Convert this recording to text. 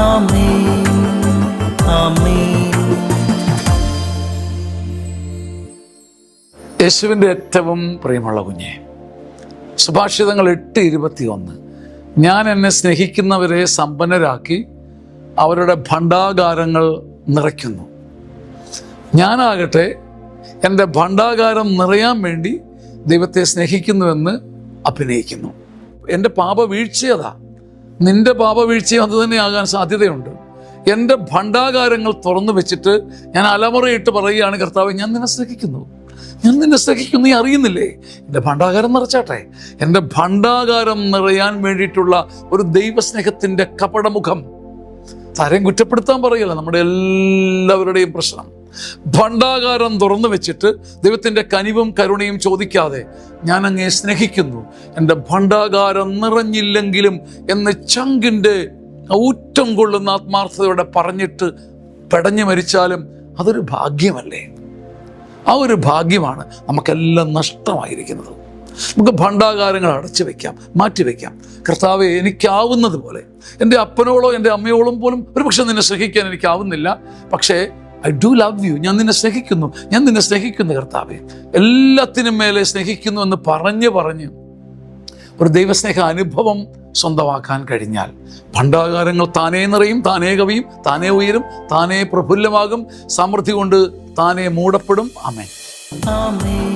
ആമേൻ, ആമേൻ. യേശുവിൻ്റെ ഏറ്റവും പ്രിയമുള്ള കുഞ്ഞെ, സുഭാഷിതങ്ങൾ 8:21, ഞാൻ എന്നെ സ്നേഹിക്കുന്നവരെ സമ്പന്നരാക്കി അവരുടെ ഭണ്ഡാകാരങ്ങൾ നിറയ്ക്കുന്നു. ഞാനാകട്ടെ എൻ്റെ ഭണ്ഡാകാരം നിറയാൻ വേണ്ടി ദൈവത്തെ സ്നേഹിക്കുന്നുവെന്ന് അഭിനയിക്കുന്നു. എൻ്റെ പാപവീഴ്ചയതാ, നിന്റെ പാപവീഴ്ചയും അത് തന്നെ ആകാൻ സാധ്യതയുണ്ട്. എൻ്റെ ഭണ്ഡാകാരങ്ങൾ തുറന്നു വെച്ചിട്ട് ഞാൻ അലമുറയിട്ട് പറയുകയാണ്, കർത്താവേ, ഞാൻ നിന്നെ സ്നേഹിക്കുന്നു, ഞാൻ നിന്നെ സ്നേഹിക്കുന്നു, നീ അറിയുന്നില്ലേ? എൻ്റെ ഭണ്ഡാകാരം നിറച്ചാട്ടെ. എൻ്റെ ഭണ്ഡാകാരം നിറയാൻ വേണ്ടിയിട്ടുള്ള ഒരു ദൈവസ്നേഹത്തിൻ്റെ കപടമുഖം. താരം കുറ്റപ്പെടുത്താൻ പറയല്ല, നമ്മുടെ എല്ലാവരുടെയും പ്രശ്നം. ഭണ്ഡാകാരം തുറന്നു വെച്ചിട്ട് ദൈവത്തിൻ്റെ കനിവും കരുണയും ചോദിക്കാതെ ഞാൻ അങ്ങേ സ്നേഹിക്കുന്നു, എൻ്റെ ഭണ്ഡാകാരം നിറഞ്ഞില്ലെങ്കിലും എന്ന് ചങ്കിൻ്റെ ഊറ്റം കൊള്ളുന്ന ആത്മാർത്ഥതയോടെ പറഞ്ഞിട്ട് പെടഞ്ഞു മരിച്ചാലും അതൊരു ഭാഗ്യമല്ലേ? ആ ഒരു ഭാഗ്യമാണ് നമുക്കെല്ലാം നഷ്ടമായിരിക്കുന്നത്. നമുക്ക് ഭണ്ഡാകാരങ്ങൾ അടച്ചു വയ്ക്കാം, മാറ്റിവെക്കാം. കർത്താവെ, എനിക്കാവുന്നത് പോലെ, എൻ്റെ അപ്പനോളോ എൻ്റെ അമ്മയോളം പോലും ഒരുപക്ഷെ നിന്നെ സ്നേഹിക്കാൻ എനിക്കാവുന്നില്ല, പക്ഷേ ഐ ഡു ലവ് യു, ഞാൻ നിന്നെ സ്നേഹിക്കുന്നു, ഞാൻ നിന്നെ സ്നേഹിക്കുന്നു കർത്താവെ, എല്ലാത്തിനും മേലെ സ്നേഹിക്കുന്നു എന്ന് പറഞ്ഞ് ഒരു ദൈവസ്നേഹ അനുഭവം സ്വന്തമാക്കാൻ കഴിഞ്ഞാൽ ഭണ്ഡാകാരങ്ങൾ താനേ നിറയും, താനേ കവിയും, താനേ ഉയരും, താനേ പ്രഫുല്ലമാകും, സമൃദ്ധി കൊണ്ട് താനേ മൂടപ്പെടും. ആമേൻ, ആമേൻ.